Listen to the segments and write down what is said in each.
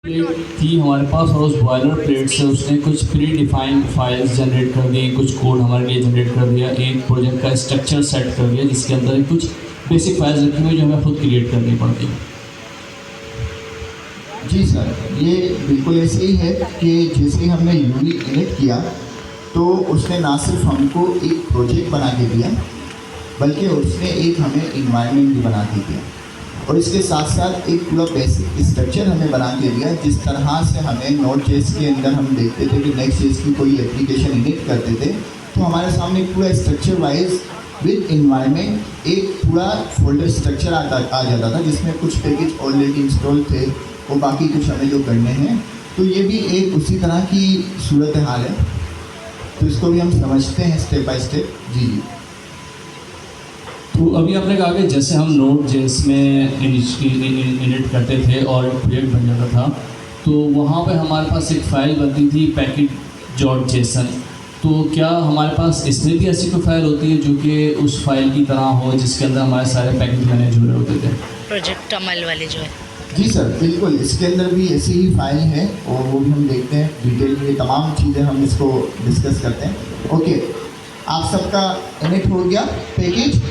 Plate थी हमारे पास और उस बॉयलर प्लेट से उसने कुछ प्री डिफाइंड फाइल्स जनरेट कर दिए, कुछ कोड हमारे लिए जनरेट कर दिया, एक प्रोजेक्ट का स्ट्रक्चर सेट कर दिया जिसके अंदर कुछ बेसिक फाइल्स रखी हुई जो हमें खुद क्रिएट करनी पड़ती है। जी सर, ये बिल्कुल ऐसे ही है कि जैसे ही हमने यूवी इनिट किया तो उसने ना सिर्फ हमको एक प्रोजेक्ट बना के दिया बल्कि उसने एक हमें इन्वायरमेंट भी बना के दिया और इसके साथ साथ एक पूरा बेसिक स्ट्रक्चर हमें बना के दिया। जिस तरह से हमें नोट जेस के अंदर हम देखते थे कि नेक्स्ट जेस की कोई एप्लीकेशन इनिट करते थे तो हमारे सामने पूरा स्ट्रक्चर वाइज विद इन्वायरमेंट एक पूरा फोल्डर स्ट्रक्चर आ जाता था जिसमें कुछ पैकेज ऑलरेडी इंस्टॉल थे और बाकी कुछ हमें जो करने हैं। तो ये भी एक उसी तरह की सूरत हाल है, तो इसको भी हम समझते हैं स्टेप बाय स्टेप। जी जी। तो अभी आपने कहा कि जैसे हम नोट जेस में इनिट करते थे और एक प्रोजेक्ट बन जाता था तो वहाँ पे हमारे पास एक फ़ाइल बनती थी पैकेट डॉट जेसन। तो क्या हमारे पास इसमें भी ऐसी कोई फाइल होती है जो कि उस फाइल की तरह हो जिसके अंदर हमारे सारे पैकेज मैनेज हो रहे होते थे? प्रोजेक्ट अमल वाले जो है। जी सर, बिल्कुल इसके अंदर भी ऐसी ही फाइल है और वो भी हम देखते हैं डिटेल में, ये तमाम चीज़ें हम इसको डिस्कस करते हैं। ओके, आप सबका इनिट हो गया पैकेज?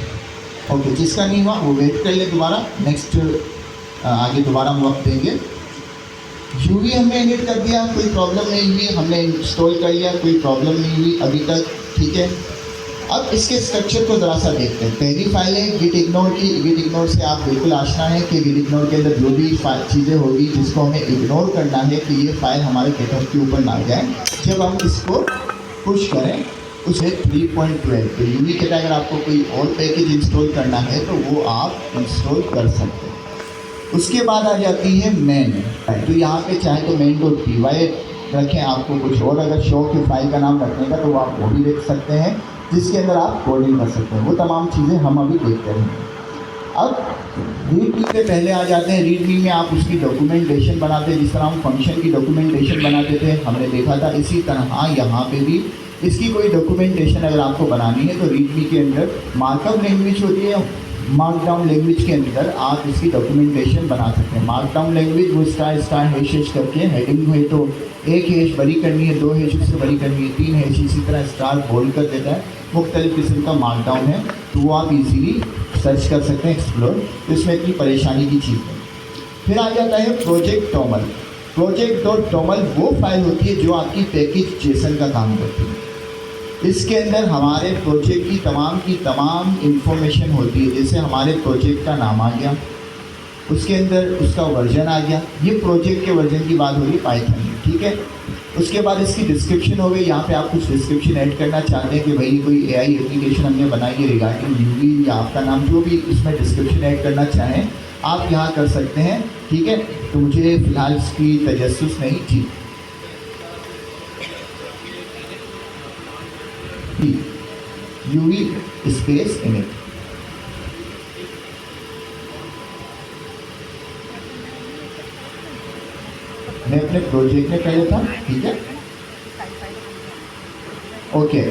ओके, जिसका नहीं हुआ वो वेट कर ले, दोबारा नेक्स्ट आगे दोबारा हम वक्त देंगे। यूवी हमने इनिट कर दिया, कोई प्रॉब्लम नहीं हुई, हमने इंस्टॉल कर लिया, कोई प्रॉब्लम नहीं हुई अभी तक, ठीक है। अब इसके स्ट्रक्चर को ज़रा सा देखते हैं। पहली फाइल है गिट इग्नोर की। गिट इग्नोर से आप बिल्कुल आशना है कि गिट इग्नोर के अंदर जो भी चीज़ें होगी जिसको हमें इग्नोर करना है कि ये फाइल हमारे गिटहब के ऊपर ना जाए जब हम इसको पुश करें। उसमें 3.12 तो यूवी के अगर आपको कोई और पैकेज इंस्टॉल करना है तो वो आप इंस्टॉल कर सकते हैं। उसके बाद आ जाती है मेन। तो यहाँ पे चाहे तो main.py रखें, आपको कुछ और अगर शौक है फाइल का नाम रखने का तो आप वो भी देख सकते हैं जिसके अंदर आप कोडिंग कर सकते हैं। वो तमाम चीज़ें हम अभी देखते हैं। अब रीडमी पे पहले आ जाते हैं। रीडमी में आप उसकी डॉक्यूमेंटेशन बनाते हैं, जिस तरह हम फंक्शन की डॉक्यूमेंटेशन बनाते थे हमने देखा था, इसी तरह यहाँ पे भी इसकी कोई डॉक्यूमेंटेशन अगर आपको बनानी है तो रीडमी के अंदर मार्कअप लैंग्वेज होती है, मार्कडाउन लैंग्वेज के अंदर आप इसकी डॉक्यूमेंटेशन बना सकते हैं। मार्कडाउन लैंग्वेज वो स्टार स्टार हैश करके हेडिंग है तो एक हैश बड़ी करनी है, दो हैश उससे बड़ी करनी है, तीन हैश इसी तरह स्टार बोल्ड कर देता है। मुख्तलिफ किस्म का मार्कडाउन है तो वो आप इजीली सर्च कर सकते हैं, एक्सप्लोर, तो इसमें इतनी परेशानी की चीज़ है। फिर आ जाता है project TOML. Project dot TOML वो फाइल होती है जो आपकी पैकेज जेसन का काम करती है। इसके अंदर हमारे प्रोजेक्ट की तमाम इंफॉर्मेशन होती है। जैसे हमारे प्रोजेक्ट का नाम आ गया, उसके अंदर उसका वर्जन आ गया, ये प्रोजेक्ट के वर्जन की बात हो रही पाइथन में, ठीक है। उसके बाद इसकी डिस्क्रिप्शन हो गई, यहाँ पे आप कुछ डिस्क्रिप्शन ऐड करना चाहते हैं कि भाई कोई एआई एप्लीकेशन हमने बनाई है रिगार्डिंग यूवी या आपका नाम जो भी इसमें डिस्क्रिप्शन ऐड करना चाहें आप यहाँ कर सकते हैं, ठीक है। तो मुझे फ़िलहाल इसकी तजस्सुस नहीं थी। यूवी स्पेस इनिट, मैं अपने प्रोजेक्ट में पहले था, ठीक है। ओके,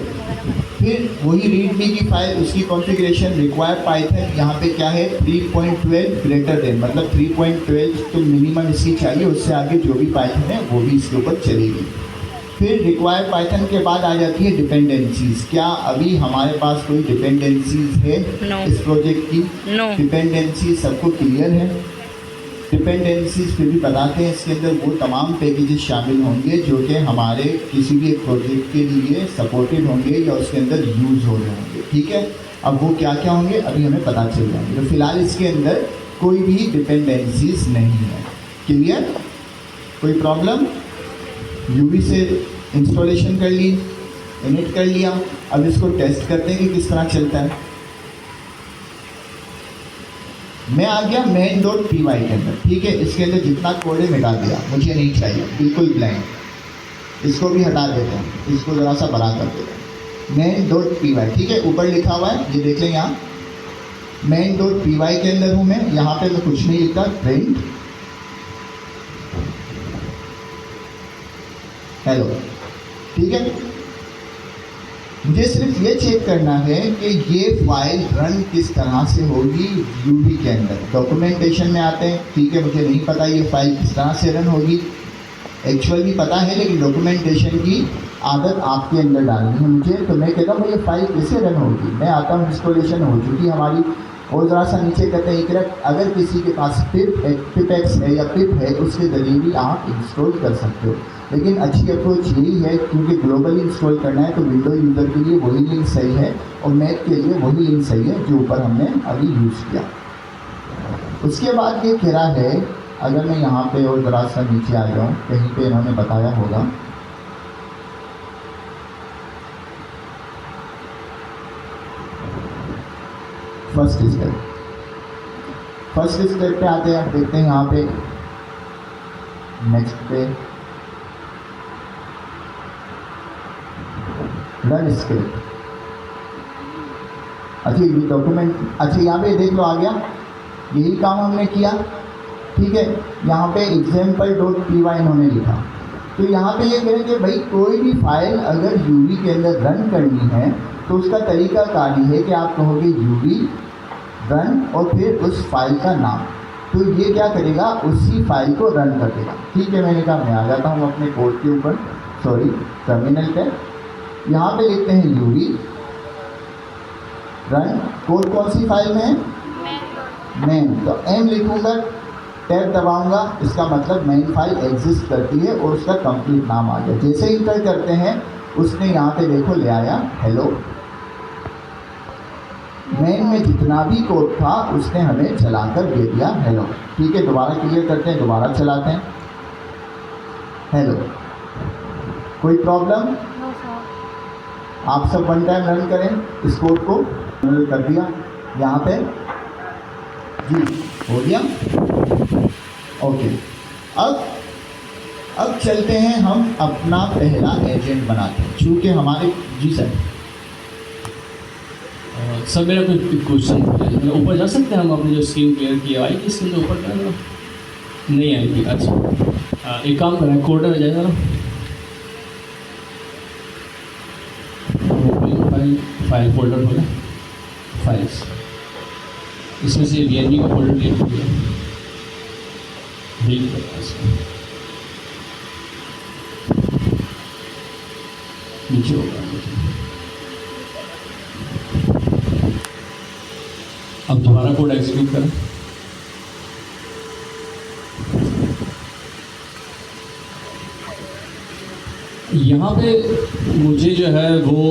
फिर वही रीडमी की फाइल, उसकी कॉन्फ़िगरेशन रिक्वायर पाइथन, यहाँ पे क्या है 3.12 ग्रेटर देन, मतलब 3.12 तो मिनिमम इसकी चाहिए, उससे आगे जो भी पाइथन है वो भी इसके ऊपर चलेगी। फिर रिक्वायर पाइथन के बाद आ जाती है डिपेंडेंसीज। क्या अभी हमारे पास कोई डिपेंडेंसीज है इस प्रोजेक्ट की? डिपेंडेंसी सबको क्लियर है? डिपेंडेंसीज फिर भी बताते हैं, इसके अंदर वो तमाम पैकेजेस शामिल होंगे जो कि हमारे किसी भी एक प्रोजेक्ट के लिए सपोर्टेड होंगे या उसके अंदर यूज़ हो रहे होंगे, ठीक है। अब वो क्या क्या होंगे अभी हमें पता चल जाएंगे। तो फिलहाल इसके अंदर कोई भी डिपेंडेंसीज नहीं है। क्लियर? कोई प्रॉब्लम? यूवी से इंस्टॉलेशन कर ली, इनिट कर लिया, अब इसको टेस्ट करते हैं कि किस तरह चलता है। मैं आ गया main.py के अंदर, ठीक है। इसके अंदर जितना कोड है मिटा दिया, मुझे नहीं चाहिए, बिल्कुल ब्लैंक। इसको भी हटा देते हैं, इसको ज़रा सा बड़ा कर देते हैं। main.py, ठीक है, ऊपर लिखा हुआ है, ये देख लें यहाँ main.py के अंदर हूँ मैं। यहाँ पे मैं कुछ नहीं लिखता, प्रिंट हेलो, ठीक है। मुझे सिर्फ ये चेक करना है कि ये फाइल रन किस तरह से होगी यूवी के अंदर। डॉक्यूमेंटेशन में आते हैं, ठीक है, मुझे नहीं पता ये फाइल किस तरह से रन होगी, एक्चुअली पता है, लेकिन डॉक्यूमेंटेशन की आदत आपके अंदर डालनी है मुझे। तो मैं कहता हूँ ये फाइल कैसे रन होगी। मैं आता हूँ, इंस्टॉलेशन हो चुकी हमारी, और ज़रा सा नीचे कहते हैं करेक्ट। अगर किसी के पास पिपेक्स है या पिप है, उसके ज़रिए भी आप इंस्टॉल कर सकते हो, लेकिन अच्छी अप्रोच यही है, क्योंकि ग्लोबली इंस्टॉल करना है तो विंडो यूज़र के लिए वही लिंक सही है और मैक के लिए वही लिंक सही है जो ऊपर हमने अभी यूज़ किया। उसके बाद ये कह रहा है, अगर मैं यहाँ पे और ज़रा सा नीचे आ जाऊँ, कहीं पे इन्होंने बताया होगा, फर्स्ट स्टेप पे आते हैं, देखते हैं यहाँ पे नेक्स्ट पे रन स्क्रिप्ट। अच्छा ये डॉक्यूमेंट, अच्छा यहाँ पे देख लो आ गया, यही काम हमने किया, ठीक है। यहाँ पे example.py इन्होंने लिखा। तो यहाँ पे ये कहें कि भाई कोई भी फाइल अगर यूवी के अंदर रन करनी है तो उसका तरीका कार है कि आप कहोगे यूवी रन और फिर उस फाइल का नाम, तो ये क्या करेगा, उसी फाइल को रन कर देगा, ठीक है। मैंने कहा मैं आ जाता हूँ अपने कोड के ऊपर, सॉरी टर्मिनल पे, यहाँ पे लिखते हैं यूवी रन, कोड कौन सी फाइल में है, मेन, तो एम लिखूँगा, टैब दबाऊंगा, इसका मतलब मेन फाइल एग्जिस्ट करती है और उसका कंप्लीट नाम आ गया। जैसे इंटर करते हैं उसने यहाँ पे देखो ले आया हेलो, मेन में जितना भी कोड था उसने हमें चलाकर दे दिया हेलो, ठीक है। दोबारा क्लियर करते हैं, दोबारा चलाते हैं, हेलो, कोई प्रॉब्लम, आप सब वन टाइम रन करें इस कोड को, कर दिया यहाँ पे जी, हो गया, ओके। अब चलते हैं, हम अपना पहला एजेंट बनाते हैं, चूँकि हमारे, जी सर सर मेरा कोई क्वेश्चन है, ऊपर जा सकते हैं हम, अपनी जो स्क्रीन क्लियर की आई थी स्क्रीन ऊपर कर नहीं आई थी। अच्छा एक काम करें, कोड में जाए जरा, फाइल फोल्डर खोलें, फाइल्स, इसमें से VNV का फोल्डर क्लियर हो गया, डिलीट करना इसको, नीचे होगा। अब दोबारा कोड एग्जीक्यूट करें, यहाँ पे मुझे जो है वो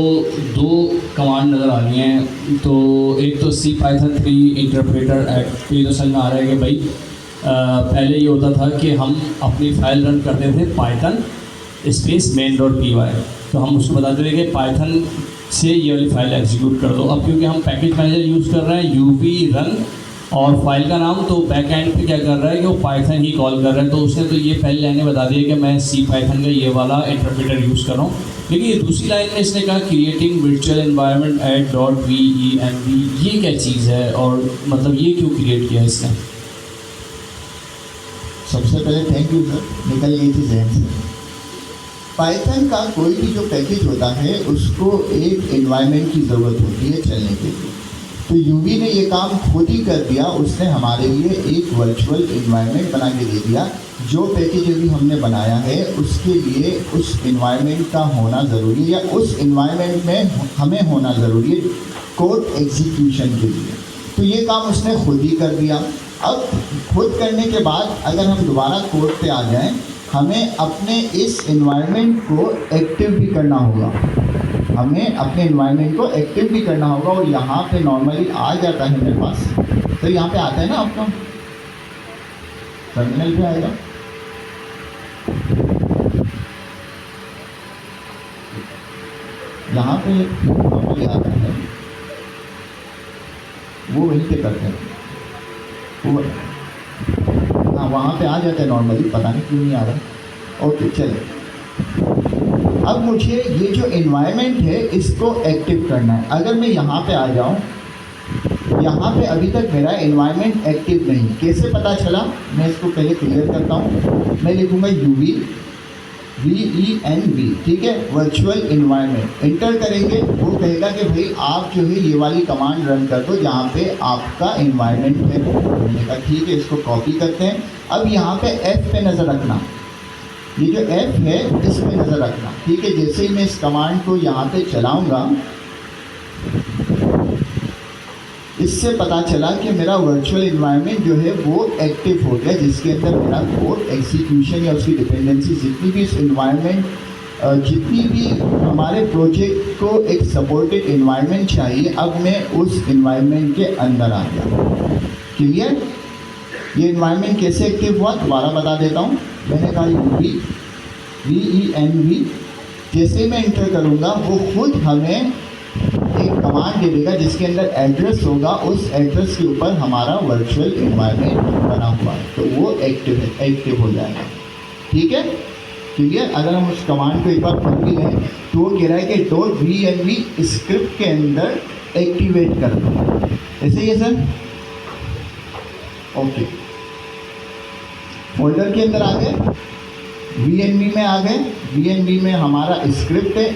दो कमांड नज़र आ रही हैं। तो एक तो CPython3 इंटरप्रेटर एक्ट, ये तो समझ में आ रहा है कि भाई पहले ये होता था कि हम अपनी फाइल रन करते थे पाइथन स्पेस main.py, तो हम उसको बताते थे कि पाइथन से ये वाली फाइल एग्जीक्यूट कर दो। अब क्योंकि हम पैकेज मैनेजर यूज़ कर रहे हैं यूवी रन और फाइल का नाम, तो बैक एंड पे क्या कर रहा है कि वो पाइथन ही कॉल कर रहा है, तो उसने तो ये पहली लाइन में बता दिया कि मैं CPython का ये वाला इंटरप्रेटर यूज़ कर रहा हूँ। लेकिन ये दूसरी लाइन में इसने कहा creating virtual environment at .venv, ये क्या चीज़ है और मतलब ये क्यों क्रिएट किया इसने? सबसे पहले थैंक यू सर, निकल गई थी जहन से। पाइथन का कोई भी जो पैकेज होता है उसको एक एनवायरनमेंट की ज़रूरत होती है चलने के लिए, तो यूवी ने ये काम खुद ही कर दिया, उसने हमारे लिए एक वर्चुअल एनवायरनमेंट बना के दे दिया। जो पैकेज अभी हमने बनाया है उसके लिए उस एनवायरनमेंट का होना ज़रूरी है, या उस एनवायरनमेंट में हमें होना ज़रूरी है कोड एग्जीक्यूशन के लिए, तो ये काम उसने खुद ही कर दिया। अब खुद करने के बाद अगर हम दोबारा कोड पे आ जाएं, हमें अपने इस एनवायरनमेंट को एक्टिव भी करना होगा, हमें अपने एनवायरनमेंट को एक्टिव भी करना होगा। और यहाँ पे नॉर्मली आ जाता है मेरे पास, तो यहाँ पे आता है ना आपका टर्मिनल पे आएगा, यहाँ पे नॉर्मली आता है, वो वहीं पे करते हैं, वो हाँ वहाँ पे आ जाता है नॉर्मली, पता नहीं क्यों नहीं आ रहा। ओके चलिए, अब मुझे ये जो एनवायरनमेंट है इसको एक्टिव करना है। अगर मैं यहाँ पे आ जाऊँ, यहाँ पे अभी तक मेरा एनवायरनमेंट एक्टिव नहीं, कैसे पता चला? मैं इसको पहले क्लियर करता हूँ। मैं लिखूँगा यूवी VENV, ठीक है, वर्चुअल इन्वायरमेंट एंटर करेंगे। वो कहेगा कि भाई आप जो है ये वाली कमांड रन कर दो जहाँ पे आपका इन्वायरमेंट है। हमने कहा ठीक है, इसको कॉपी करते हैं। अब यहाँ पे F पे नज़र रखना, ये जो F है इस पे नज़र रखना, ठीक है। जैसे ही मैं इस कमांड को यहाँ पे चलाऊँगा, इससे पता चला कि मेरा वर्चुअल इन्वायरमेंट जो है वो एक्टिव हो गया, जिसके अंदर मेरा कोड एग्जीक्यूशन या उसकी डिपेंडेंसी जितनी भी इस इन्वायरमेंट, जितनी भी हमारे प्रोजेक्ट को एक सपोर्टेड इन्वायरमेंट चाहिए, अब मैं उस इन्वायरमेंट के अंदर आ गया। क्लियर? ये इन्वायरमेंट कैसे एक्टिव हुआ दोबारा बता देता हूँ। मैंने कहा VENV, जैसे ही मैं इंटर करूँगा वो खुद हमें एक कमांड दे देगा जिसके अंदर एड्रेस होगा, उस एड्रेस के ऊपर हमारा वर्चुअल इन्वायरमेंट बना हुआ है, तो वो एक्टिव हो जाएगा। ठीक है, क्लियर? अगर हम उस कमांड को एक बार पढ़ भी लें तो वो कह रहा है कि .venv स्क्रिप्ट के अंदर एक्टिवेट कर दो। ऐसे ही है सर? ओके, फोल्डर के अंदर आ गए, venv में आ गए। venv में हमारा स्क्रिप्ट है,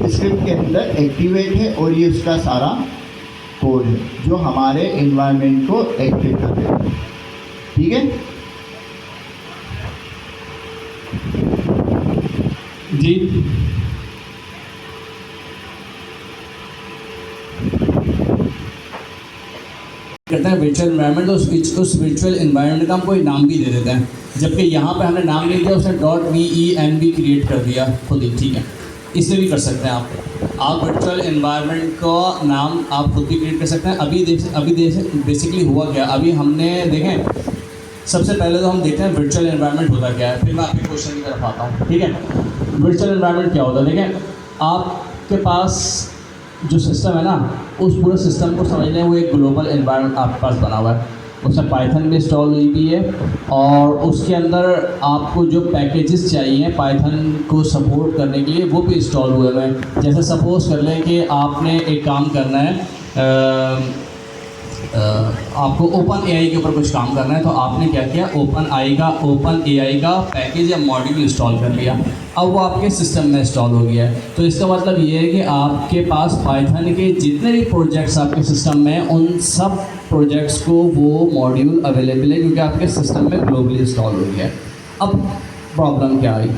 स्क्रिप्ट के अंदर एक्टिवेट है और ये उसका सारा कोड है जो हमारे इन्वायरमेंट को एक्टिव कर देगा। ठीक है जी। कहते हैं वर्चुअल एनवायरनमेंट, तो उस वर्चुअल एनवायरनमेंट का हम कोई नाम भी दे देते हैं, जबकि यहाँ पे हमने नाम नहीं दिया, उसने .venv क्रिएट कर दिया खुद ही। ठीक है, इससे भी कर सकते हैं आप वर्चुअल एनवायरनमेंट का नाम आप खुद भी क्रिएट कर सकते हैं। अभी बेसिकली हुआ क्या, अभी हमने देखें, सबसे पहले तो हम देखते हैं वर्चुअल एनवायरनमेंट होता क्या है, फिर मैं आपके क्वेश्चन की तरफ आता हूँ। ठीक है, वर्चुअल एनवायरनमेंट क्या होता है? देखें, आपके पास जो सिस्टम है ना, उस पूरे सिस्टम को समझ लें वो एक ग्लोबल एनवायरनमेंट आपके पास बना हुआ है, उसमें पाइथन भी इंस्टॉल हुई भी है और उसके अंदर आपको जो पैकेजेस चाहिए पाइथन को सपोर्ट करने के लिए वो भी इंस्टॉल हुए हुए हैं। जैसे सपोज़ कर लें कि आपने एक काम करना है, आपको ओपन एआई के ऊपर कुछ काम करना है, तो आपने क्या किया, ओपन एआई का पैकेज या मॉड्यूल इंस्टॉल कर लिया। अब वो आपके सिस्टम में इंस्टॉल हो गया है, तो इसका मतलब ये है कि आपके पास पाइथन के जितने भी प्रोजेक्ट्स आपके सिस्टम में हैं, उन सब प्रोजेक्ट्स को वो मॉड्यूल अवेलेबल है क्योंकि आपके सिस्टम में ग्लोबली इंस्टॉल हो गया है। अब प्रॉब्लम क्या आई?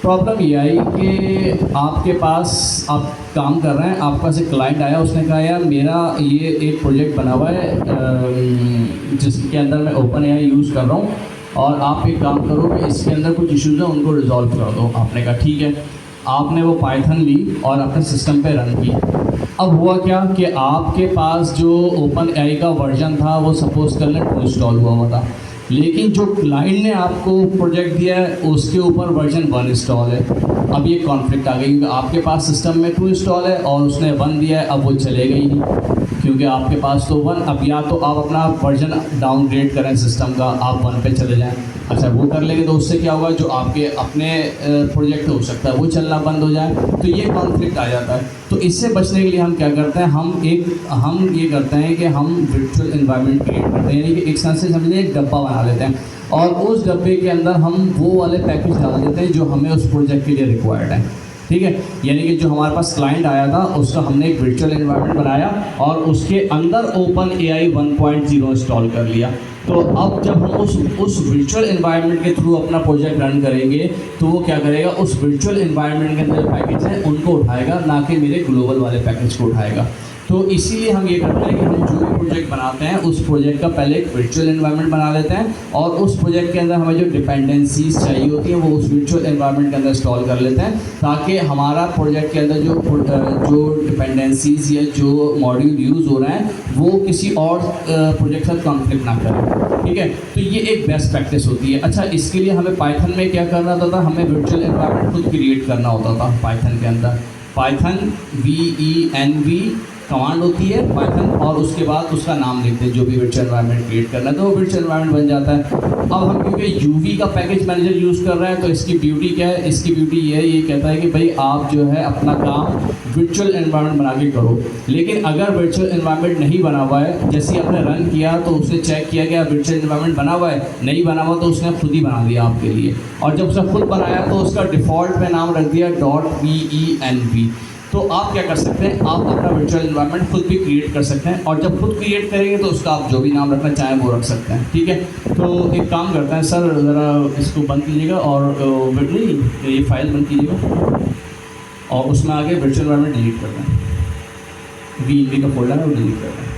प्रॉब्लम ये आई कि आपके पास आप काम कर रहे हैं, आपके पास एक क्लाइंट आया, उसने कहा यार मेरा ये एक प्रोजेक्ट बना हुआ है जिसके अंदर मैं ओपन एआई यूज़ कर रहा हूँ और आप एक काम करो कि इसके अंदर कुछ इश्यूज़ हैं उनको रिजॉल्व कर दो। आपने कहा ठीक है, आपने वो पाइथन ली और अपने सिस्टम पे रन की। अब हुआ क्या कि आपके पास जो ओपन एआई का वर्जन था वो सपोज़ कर लें 2 इंस्टॉल हुआ था, लेकिन जो क्लाइंट ने आपको प्रोजेक्ट दिया है उसके ऊपर वर्जन 1 इंस्टॉल है। अब ये कॉन्फ्लिक्ट आ गई क्योंकि आपके पास सिस्टम में 2 इंस्टॉल है और उसने 1 दिया है, अब वो चलेगा ही नहीं क्योंकि आपके पास तो 1। अब या तो आप अपना वर्जन डाउनग्रेड करें सिस्टम का, आप 1 पे चले जाएं। अच्छा, वो कर लेंगे तो उससे क्या होगा, जो आपके अपने प्रोजेक्ट हो सकता है वो चलना बंद हो जाए, तो ये कॉन्फ्लिक्ट आ जाता है। तो इससे बचने के लिए हम क्या करते हैं, हम ये करते हैं कि हम वर्चुअल एनवायरनमेंट क्रिएट करते हैं, यानी कि एक साथ से समझिए एक डब्बा बना लेते हैं और उस डब्बे के अंदर हम वो वाले पैकेज डाल देते हैं जो हमें उस प्रोजेक्ट के लिए रिक्वायर्ड है। ठीक है, यानी कि जो हमारे पास क्लाइंट आया था उसका हमने एक वर्चुअल एनवायरनमेंट बनाया और उसके अंदर ओपन एआई 1.0 इंस्टॉल कर लिया। तो अब जब हम उस वर्चुअल एनवायरनमेंट के थ्रू अपना प्रोजेक्ट रन करेंगे तो वो क्या करेगा, उस वर्चुअल एनवायरनमेंट के अंदर जो पैकेज है उनको उठाएगा, ना कि मेरे ग्लोबल वाले पैकेज को उठाएगा। तो इसीलिए हम ये करते हैं कि हम जो भी प्रोजेक्ट बनाते हैं उस प्रोजेक्ट का पहले एक वर्चुअल एनवायरनमेंट बना लेते हैं और उस प्रोजेक्ट के अंदर हमें जो डिपेंडेंसीज चाहिए होती हैं वो उस वर्चुअल एनवायरनमेंट के अंदर इंस्टॉल कर लेते हैं, ताकि हमारा प्रोजेक्ट के अंदर जो डिपेंडेंसीज या जो मॉड्यूल यूज़ हो रहे हैं वो किसी और प्रोजेक्ट के साथ कॉन्फ्लिक्ट ना करें। ठीक है, तो ये एक बेस्ट प्रैक्टिस होती है। अच्छा, इसके लिए हमें पाइथन में क्या करना होता था, हमें वर्चुअल एनवायरनमेंट खुद क्रिएट करना होता था। पाइथन के अंदर पाइथन venv कमांड होती है पाइथन और उसके बाद उसका नाम लिखते हैं जो भी वर्चुअल एनवायरनमेंट क्रिएट करना है, तो वो वर्चुअल एनवायरनमेंट बन जाता है। अब हम क्योंकि यूवी का पैकेज मैनेजर यूज़ कर रहे हैं तो इसकी ब्यूटी क्या है, इसकी ब्यूटी ये कहता है कि भाई आप जो है अपना काम वर्चुअल एनवायरनमेंट बना के करो। लेकिन अगर वर्चुअल एनवायरनमेंट नहीं बना हुआ है, जैसे आपने रन किया तो उसने चेक किया कि वर्चुअल एनवायरनमेंट बना हुआ है, नहीं बना हुआ तो उसने खुद ही बना दिया आपके लिए। और जब उसने खुद बनाया तो उसका डिफ़ॉल्ट में नाम रख दिया .venv। तो आप क्या कर सकते हैं, आप अपना वर्चुअल एनवायरनमेंट खुद भी क्रिएट कर सकते हैं, और जब खुद क्रिएट करेंगे तो उसका आप जो भी नाम रखना चाहें वो रख सकते हैं। ठीक है, तो एक काम करते हैं सर, ज़रा इसको बंद कीजिएगा और नहीं ये फाइल बंद कीजिएगा और उसमें आगे वर्चुअल एनवायरनमेंट डिलीट करते हैं। venv का फोल्डर है वो डिलीट करते हैं।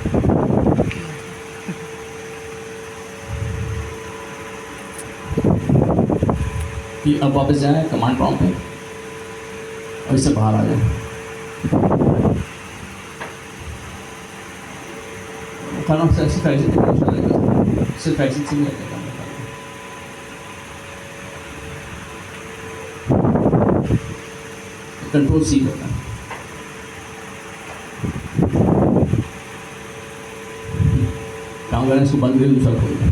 कि अब वापस जाए कमांड प्रॉम्प्ट पे और इससे बाहर आ जाए। खाना सिर्फ एग्जिट सिर्फ एग्जिट से भी लगेगा। कंट्रोल सी होता है। काम करें, इसको बंद करें, दूसरा खोल दें।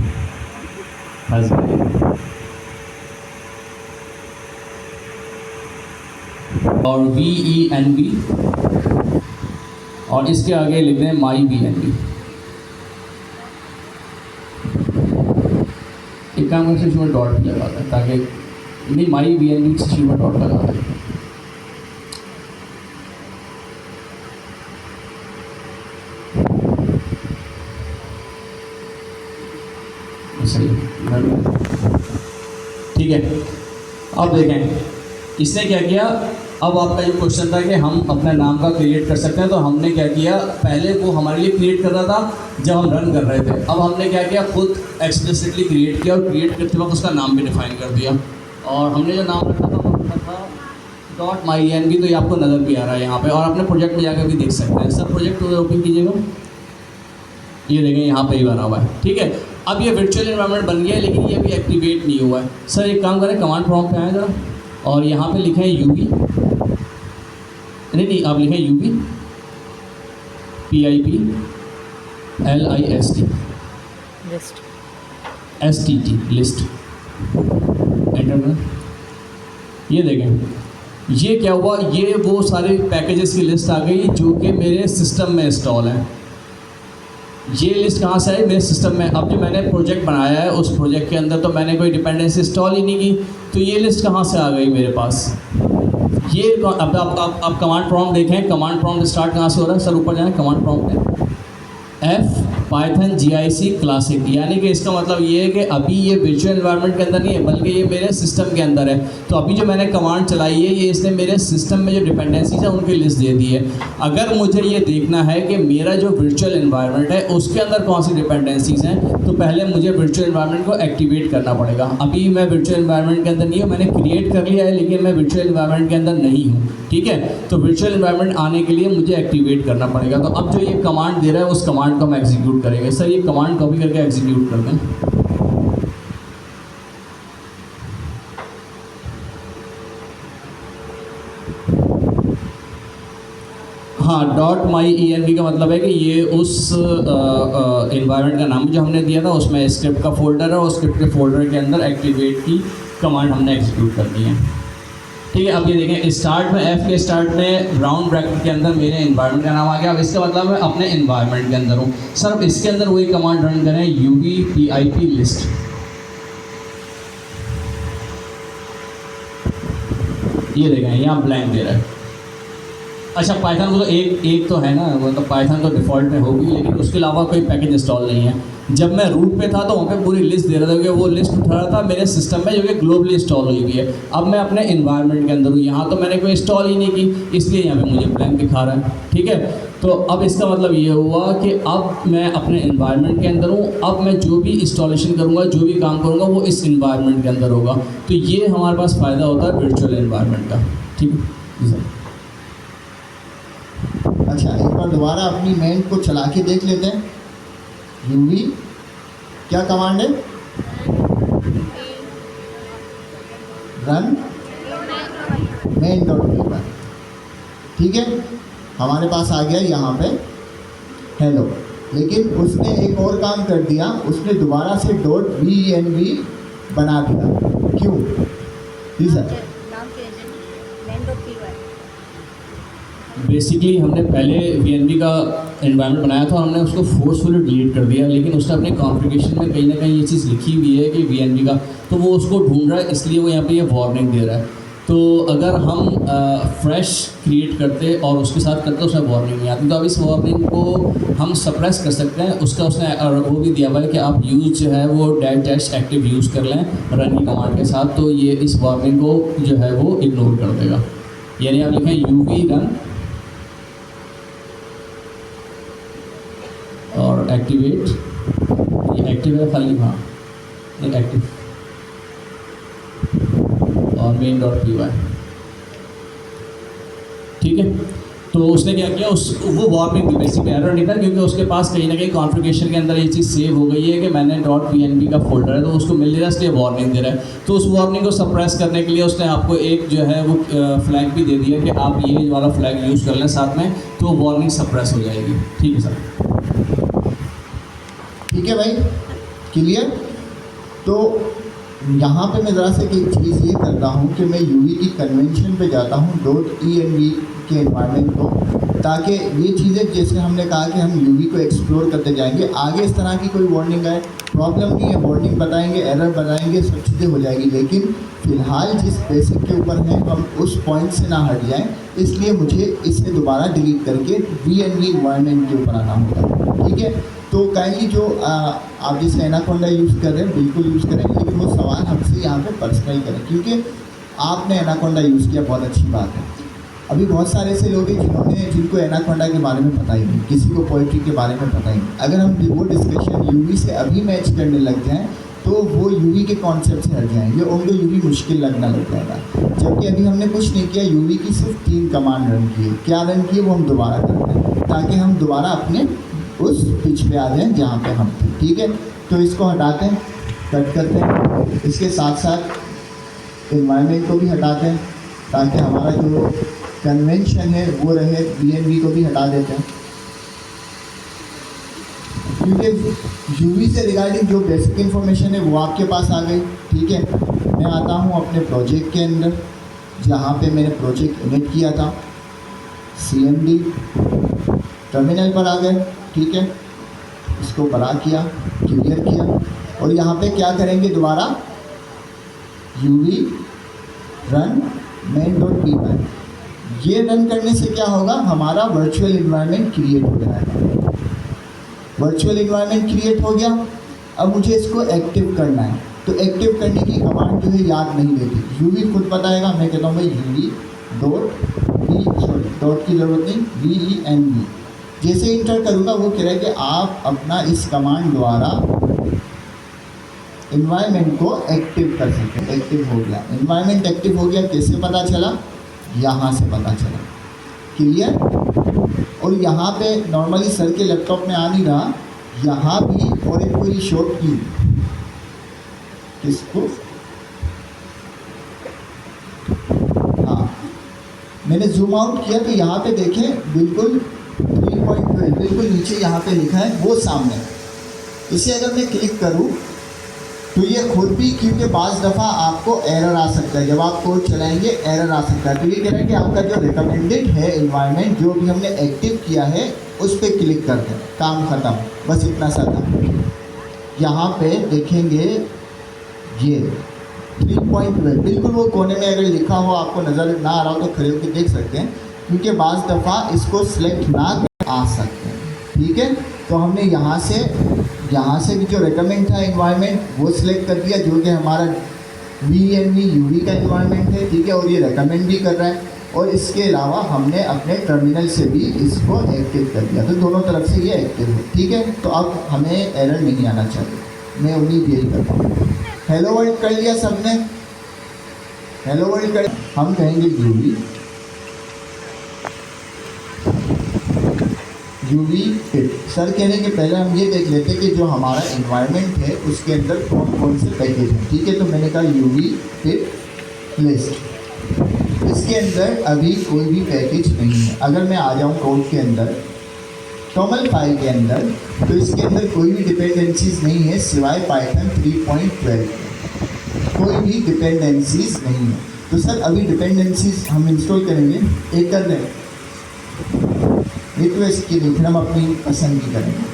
और venv और इसके आगे लिख दें myvenv। एक काम करके इसमें डॉट भी लगा दें ताकि नहीं myvenv से इसमें डॉट लगा दें। सही, ठीक है। अब देखें इसने क्या किया। अब आपका जो क्वेश्चन था कि हम अपने नाम का क्रिएट कर सकते हैं, तो हमने क्या किया, पहले वो हमारे लिए क्रिएट कर रहा था जब हम रन कर रहे थे। अब हमने क्या किया, खुद एक्सप्लिसिटली क्रिएट किया और क्रिएट करते वक्त उसका नाम भी डिफाइन कर दिया। और हमने जो नाम रखा था वो रखा था .myvenv, तो ये आपको नज़र भी आ रहा है यहाँ पे, और अपने प्रोजेक्ट में जाकर भी देख सकते हैं। सर प्रोजेक्ट ओपन कीजिएगा, ये देखें यहाँ पे ही बना हुआ है। ठीक है, अब ये वर्चुअल एनवायरनमेंट बन गया है, लेकिन ये अभी एक्टिवेट नहीं हुआ है। सर एक काम करें, कमांड प्रॉम्प्ट पे आए जरा और यहाँ पे लिखें यूवी, नहीं आप लिखें यूवी PIPLIST लिस्ट, एंटर करें। ये देखें ये क्या हुआ, ये वो सारे पैकेजेस की लिस्ट आ गई जो कि मेरे सिस्टम में इंस्टॉल हैं। ये लिस्ट कहाँ से आई, मेरे सिस्टम में। अब जो मैंने प्रोजेक्ट बनाया है उस प्रोजेक्ट के अंदर तो मैंने कोई डिपेंडेंसी इंस्टॉल ही नहीं की, तो ये लिस्ट कहाँ से आ गई मेरे पास। ये अब आप कमांड प्रॉम्प्ट देखें, कमांड प्रॉम्प्ट स्टार्ट कहाँ से हो रहा है। सर ऊपर जाएं, कमांड प्रॉम्प्ट है F पाइथन GIC क्लासिक, यानी कि इसका मतलब ये है कि अभी ये वर्चुअल एनवायरनमेंट के अंदर नहीं है बल्कि ये मेरे सिस्टम के अंदर है। तो अभी जो मैंने कमांड चलाई है ये इसने मेरे सिस्टम में जो डिपेंडेंसीज है उनकी लिस्ट दे दी है। अगर मुझे ये देखना है कि मेरा जो वर्चुअल एनवायरनमेंट है उसके अंदर कौन सी डिपेंडेंसीज हैं, तो पहले मुझे वर्चुअल एनवायरनमेंट को एक्टिवेट करना पड़ेगा। अभी मैं वर्चुअल एनवायरनमेंट के अंदर नहीं हूँ, मैंने क्रिएट कर लिया है लेकिन मैं वर्चुअल एनवायरनमेंट के अंदर नहीं हूँ। ठीक है, तो वर्चुअल एनवायरनमेंट आने के लिए मुझे एक्टिवेट करना पड़ेगा। तो अब जो ये कमांड दे रहा है उस कमांड को हम एग्जीक्यूट करेंगे। सर ये कमांड कॉपी करके एग्जीक्यूट कर दें। हाँ, .myenv का मतलब है कि ये उस एनवायरनमेंट का नाम जो हमने दिया था उसमें स्क्रिप्ट का फोल्डर है और स्क्रिप्ट के फोल्डर के अंदर एक्टिवेट की कमांड हमने एग्जीक्यूट कर दी है। ठीक है, अब ये देखें स्टार्ट में F के स्टार्ट में राउंड ब्रैकेट के अंदर मेरे एनवायरनमेंट का नाम आ गया। अब इसका मतलब मैं अपने एनवायरनमेंट के अंदर हूँ। सर अब इसके अंदर वही कमांड रन करें, UV PIP लिस्ट। ये देखें यहाँ ब्लैंक दे रहा है। अच्छा पाइथन को तो एक तो है ना, मतलब पाइथन तो डिफ़ॉल्ट में होगी लेकिन उसके अलावा कोई पैकेज इंस्टॉल नहीं है। जब मैं रूट पे था तो वहाँ पे पूरी लिस्ट दे रहा था कि वो लिस्ट उठा रहा था मेरे सिस्टम में जो कि ग्लोबली इंस्टॉल हुई हुई है। अब मैं अपने एनवायरनमेंट के अंदर हूँ, यहाँ तो मैंने कोई इंस्टॉल ही नहीं की, इसलिए यहाँ पे मुझे ब्लैंक दिखा रहा है। ठीक है, तो अब इसका मतलब ये हुआ कि अब मैं अपने एनवायरनमेंट के अंदर हूँ। अब मैं जो भी इंस्टॉलेशन करूँगा, जो भी काम करूँगा वो इस एनवायरनमेंट के अंदर होगा। तो ये हमारे पास फ़ायदा होता है वर्चुअल एनवायरनमेंट का। ठीक है, अच्छा एक बार दोबारा अपनी मेन को चला के देख लेते हैं। यूवी क्या कमांड है, रन main.py। ठीक है, हमारे पास आ गया यहाँ पे हेलो, लेकिन उसने एक और काम कर दिया, उसने दोबारा से .venv बना दिया, क्यों? जी सर। नाम चेंज main.py बेसिकली हमने पहले वीएनबी का एनवायरनमेंट बनाया था, हमने उसको फोर्सफुली डिलीट कर दिया, लेकिन उसने अपने कॉन्फ़िगरेशन में कहीं ना कहीं ये चीज़ लिखी हुई है कि वीएनबी का, तो वो उसको ढूंढ रहा है, इसलिए वो यहाँ पे ये वार्निंग दे रहा है। तो अगर हम फ्रेश क्रिएट करते और उसके साथ करते उसमें वार्निंग नहीं आती, तो अब इस वार्निंग को हम सप्रेस कर सकते हैं। उसका उसने वो भी दिया हुआ है कि आप यूज़ जो है वो -" एक्टिव यूज़ कर लें रन की कमांड के साथ, तो ये इस वार्निंग को जो है वो इग्नोर कर देगा। यानी आप लिखें UV रन और एक्टिवेट, ये एक्टिव है खाली, हाँ ये एक्टिव, और main.py, ठीक है। तो उसने क्या किया, वो वार्निंग दी, बेसिक एरर निकला, क्योंकि उसके पास कहीं ना कहीं कॉन्फ़िगरेशन के अंदर ये चीज़ सेव हो गई है कि मैंने .pnb का फोल्डर है, तो उसको मिल रहा है, इसलिए वार्निंग दे रहा है। तो उस वार्निंग को सप्रेस करने के लिए उसने आपको एक जो है वो फ्लैग भी दे दिया कि आप ये वाला फ्लैग यूज़ कर लें साथ में, तो वार्निंग सप्रेस हो जाएगी। ठीक है सर, ठीक है भाई, क्लियर? तो यहाँ पे मैं ज़रा से एक चीज़ ये करता हूँ कि मैं UV की कन्वेंशन पे जाता हूँ .env के एनवायरनमेंट को, ताकि ये चीज़ें जैसे हमने कहा कि हम UV को एक्सप्लोर करते जाएंगे, आगे इस तरह की कोई वार्निंग आए प्रॉब्लम नहीं है, वार्निंग बताएंगे, एरर बताएंगे, सब चीज़ें हो जाएगी, लेकिन फ़िलहाल जिस बेसिक के ऊपर हैं हम उस पॉइंट से ना हट जाएं, इसलिए मुझे इसे दोबारा डिलीट करके VNV एनवायरनमेंट के ऊपर आना होगा। ठीक है, तो काइंडली जो आप जैसे एनाकोंडा यूज़ कर रहे हैं बिल्कुल यूज़ करें, लेकिन वो सवाल हमसे यहाँ पे पर्सनल करें, क्योंकि आपने एनाकोंडा यूज़ किया, बहुत अच्छी बात है। अभी बहुत सारे ऐसे लोग हैं जिनको एनाकोंडा के बारे में पता ही नहीं, किसी को पोइट्री के बारे में पता ही नहीं। अगर हम वो डिस्कशन UV से अभी मैच करने लग जाएं तो वो UV के कॉन्सेप्ट से हट जाएंगे, उनको UV मुश्किल लगना लग जाएगा। जबकि अभी हमने कुछ नहीं किया, UV की सिर्फ 3 कमांड रन की है। क्या रन की है वो हम दोबारा करते हैं, ताकि हम दोबारा अपने उस पिच पे आ जाएं जहाँ पे हम थे। ठीक है, तो इसको हटाते हैं, कट करते हैं, इसके साथ साथ एनवायरनमेंट को भी हटाते हैं, ताकि हमारा जो कन्वेंशन है वो रहे। VNV को भी हटा देते हैं, क्योंकि UV से रिगार्डिंग जो बेसिक इन्फॉर्मेशन है वो आपके पास आ गई। ठीक है, मैं आता हूँ अपने प्रोजेक्ट के अंदर, जहाँ पे मैंने प्रोजेक्ट इनिट किया था, CMD टर्मिनल पर आ गए। ठीक है, इसको बड़ा किया, क्लियर किया, और यहाँ पे क्या करेंगे दोबारा, UV रन main.py। ये रन करने से क्या होगा, हमारा वर्चुअल इन्वायरमेंट क्रिएट हो जाएगा। वर्चुअल इन्वायरमेंट क्रिएट हो गया, अब मुझे इसको एक्टिव करना है, तो एक्टिव करने की कमांड जो है याद नहीं रहती, UV खुद बताएगा। मैं कहता हूँ भाई UV डॉट की ज़रूरत नहीं, VENV जैसे इंटर करूँगा वो कह रहा है कि आप अपना इस कमांड द्वारा इन्वायरमेंट को एक्टिव कर सकते हैं। एक्टिव हो गया, इन्वायरमेंट एक्टिव हो गया। कैसे पता चला, यहाँ से पता चला। क्लियर? और यहाँ पे नॉर्मली सर के लैपटॉप में आ नहीं रहा, यहाँ भी और एक कोई शॉर्ट की किसको, हाँ मैंने जूम आउट किया तो यहाँ पे देखें बिल्कुल 3.12 बिल्कुल नीचे यहाँ पे लिखा है वो सामने। इसे अगर मैं क्लिक करूँ तो ये खुद भी, क्योंकि बाज़ दफ़ा आपको एरर आ सकता है, जब आप कोड चलाएंगे एरर आ सकता है। तो ये कह रहा है कि आपका जो रिकमेंडेड है इन्वायरमेंट जो भी हमने एक्टिव किया है उस पर क्लिक कर दें, काम ख़त्म, बस इतना सा था। यहाँ पे देखेंगे ये 3.12 बिल्कुल वो कोने में अगर लिखा हो, आपको नज़र ना आ रहा हो तो खड़े होकर देख सकते हैं, क्योंकि बाज़ दफ़ा इसको सिलेक्ट ना आ सकते हैं। ठीक है, तो हमने यहाँ से भी जो रिकमेंड था इन्वायरमेंट वो सिलेक्ट कर दिया, जो कि हमारा VNV UV का इन्वायरमेंट है। ठीक है, और ये रिकमेंड भी कर रहा है, और इसके अलावा हमने अपने टर्मिनल से भी इसको एक्टिव कर दिया, तो दोनों तरफ से ये एक्टिव है। ठीक है, तो अब हमें एरर नहीं आना चाहिए, मैं उम्मीद यही करता हूँ। हेलो वर्ल्ड कर लिया सबने, हेलो वर्ल्ड कर, हम कहेंगे UV फिट। सर कहने के पहले हम ये देख लेते कि जो हमारा एनवायरनमेंट है उसके अंदर कौन कौन से पैकेज हैं। ठीक है, तो मैंने कहा UV फिट लिस्ट, इसके अंदर अभी कोई भी पैकेज नहीं है। अगर मैं आ जाऊँ कोड के अंदर, टॉमल फाइल के अंदर, तो इसके अंदर कोई भी डिपेंडेंसीज नहीं है सिवाय पाइथन 3.12 के। कोई भी डिपेंडेंसीज नहीं है। तो सर अभी डिपेंडेंसीज हम इंस्टॉल करेंगे, एक कर दें, रिक्वेस्ट की नहीं, फिर हम अपनी पसंद की करेंगे।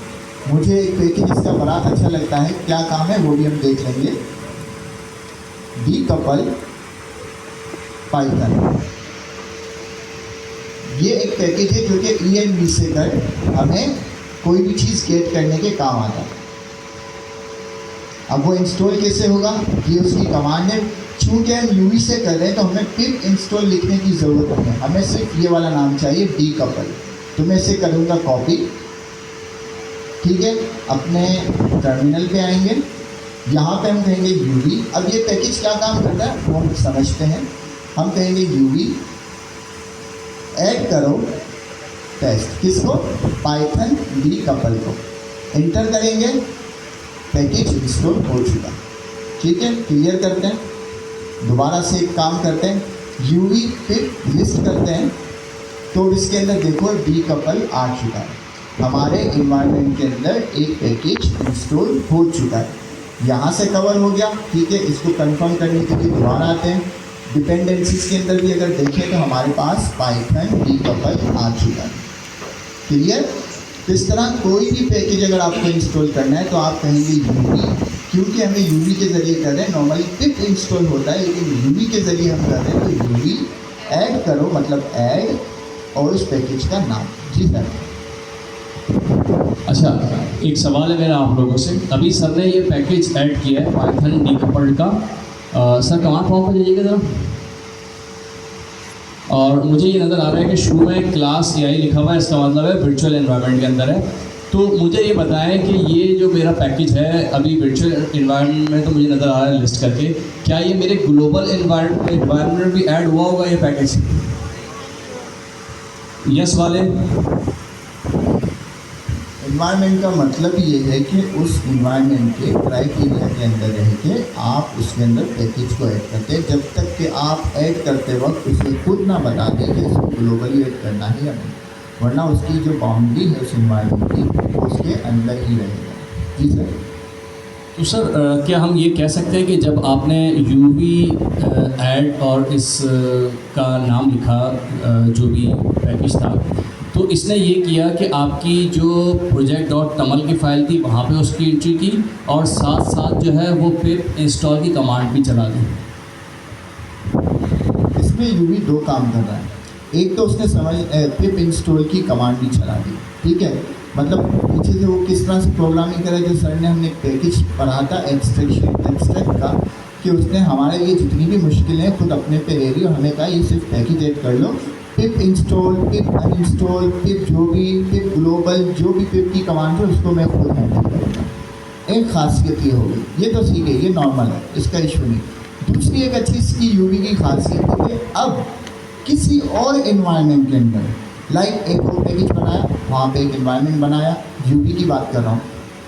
मुझे एक पैकेज इसका बड़ा अच्छा लगता है, क्या काम है वो भी हम देख लेंगे। डीकपल पाइथन, ये एक पैकेज है जो कि ENV से कर हमें कोई भी चीज़ गेट करने के काम आता है। अब वो इंस्टॉल कैसे होगा, ये उसकी कमांड है। चूँकि हम UV से कर रहे हैं तो हमें पिप इंस्टॉल लिखने की ज़रूरत नहीं है, हमें सिर्फ ये वाला नाम चाहिए डीकपल। तो मैं इसे करूँगा कॉपी, ठीक है। अपने टर्मिनल पे आएंगे, यहाँ पे हम कहेंगे UV। अब ये पैकेज क्या काम करता है वो हम समझते हैं। हम कहेंगे UV ऐड करो टेस्ट, किसको, पाइथन डीकपल को। एंटर करेंगे, पैकेज इंस्टॉल हो चुका, ठीक है। क्लियर करते हैं, दोबारा से एक काम करते हैं, UV पिप लिस्ट करते हैं। तो इसके अंदर देखो डीकपल आ चुका है, हमारे इन्वायरमेंट के अंदर एक पैकेज इंस्टॉल हो चुका है। यहाँ से कवर हो गया, ठीक है। इसको कंफर्म करने के लिए दोबारा आते हैं, डिपेंडेंसीज के अंदर भी अगर देखें तो हमारे पास पाइथन डीकपल आ चुका है। क्लियर। तो इस तरह कोई भी पैकेज अगर आपको इंस्टॉल करना है तो आप कहेंगे UV, क्योंकि हमें UV के ज़रिए कर रहे हैं। नॉर्मली पिप इंस्टॉल होता है, लेकिन UV के ज़रिए हम कर रहे हैं तो UV ऐड करो, मतलब ऐड और उस पैकेज का नाम। जी सर। अच्छा, एक सवाल है मेरा आप लोगों से। अभी सर ने ये पैकेज ऐड किया है पाइथन डीकपल्ड का, सर कमांड प्रॉम्प्ट पर जाइएगा ज़रा। और मुझे ये नज़र आ रहा है कि शुरू में क्लास AI लिखा हुआ है, इसका मतलब है वर्चुअल एनवायरनमेंट के अंदर है। तो मुझे ये बताएं कि ये जो मेरा पैकेज है अभी वर्चुअल एनवायरनमेंट में तो मुझे नज़र आ रहा है लिस्ट करके, क्या ये मेरे ग्लोबल एनवायरनमेंट में भी ऐड हुआ होगा ये पैकेज? यस वाले। इन्वायरमेंट का मतलब ये है कि उस इन्वायरमेंट के क्राइटेरिया के अंदर रह के आप उसके अंदर पैकेज को ऐड करते हैं, जब तक कि आप ऐड करते वक्त उसे खुद ना बता दें कि इसको ग्लोबली ऐड करना है या नहीं, वरना उसकी जो बाउंड्री है उस इन्वायरमेंट की उसके अंदर ही रहेगा। जी सर। तो सर क्या हम ये कह सकते हैं कि जब आपने UV ऐड और इस का नाम लिखा जो भी पैकेज था, तो इसने ये किया कि आपकी जो project.toml की फ़ाइल थी वहाँ पे उसकी एंट्री की और साथ साथ जो है वो पिप इंस्टॉल की कमांड भी चला दी। इसमें UV दो काम कर रहा है, एक तो उसने पिप इंस्टॉल की कमांड भी चला दी, ठीक है। मतलब पीछे से वो किस तरह से प्रोग्रामिंग करे, जो सर ने हमने पैकेज पढ़ा था एब्स्ट्रैक्ट का, कि उसने हमारे लिए जितनी भी मुश्किलें खुद अपने पे ले ली और हमें कहा ये सिर्फ पैकेज ऐड कर लो, पिप इंस्टॉल, पिप अनइंस्टॉल, पिप जो भी, पिप ग्लोबल, जो भी पिप की कमांड है उसको मैं खुद हैंडल करूँगा। एक खासियत ये हो गई, ये तो ठीक है, ये नॉर्मल है, इसका इशू नहीं। दूसरी एक अच्छी इसकी UV की खासियत है कि अब किसी और इन्वायरमेंट के अंदर, लाइक एक और पैकेज बनाया, वहाँ पे एक इन्वायरमेंट बनाया, UV की बात कर रहा हूँ,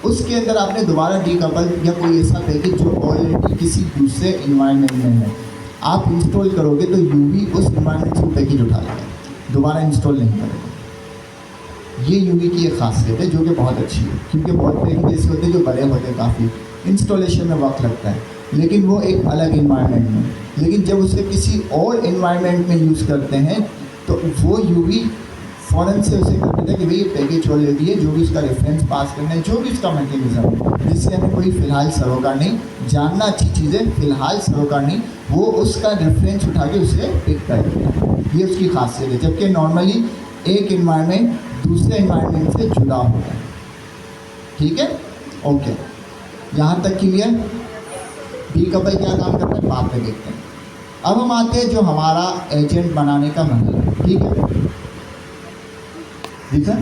उसके अंदर आपने दोबारा डीकपल या कोई ऐसा पैकेज जो ऑलरेडी किसी दूसरे इन्वायरमेंट में है आप इंस्टॉल करोगे तो UV उस इन्वायरमेंट से पैकेज उठा लेगा, दोबारा इंस्टॉल नहीं करेगा। ये UV की एक खासियत है जो कि बहुत अच्छी है, क्योंकि बहुत पैकेज ऐसे होते हैं जो बड़े होते हैं, काफ़ी इंस्टॉलेशन में वक्त लगता है, लेकिन वो एक अलग इन्वायरमेंट में। लेकिन जब उसे किसी और इन्वायरमेंट में यूज़ करते हैं तो वो UV फ़ौरन से उसे कर देता है कि भाई ये पैकेज ऑलरेडी है, जो भी उसका रेफरेंस पास करना है, जो भी उसका मैकेनिज्म है, जिससे हमें कोई फ़िलहाल सरोकार नहीं, जानना अच्छी चीज़ है, फ़िलहाल सरोकार नहीं, वो उसका रेफरेंस उठा के उसे पिक कर देता है। ये उसकी खासियत है, जबकि नॉर्मली एक इन्वायरमेंट दूसरे इन्वायरमेंट से जुड़ा होता है। ठीक है, ओके, यहाँ तक क्लियर। डीकपल क्या काम करता है बाद में देखते हैं। अब हम आते हैं जो हमारा एजेंट बनाने का मतलब, ठीक है, ठीक है।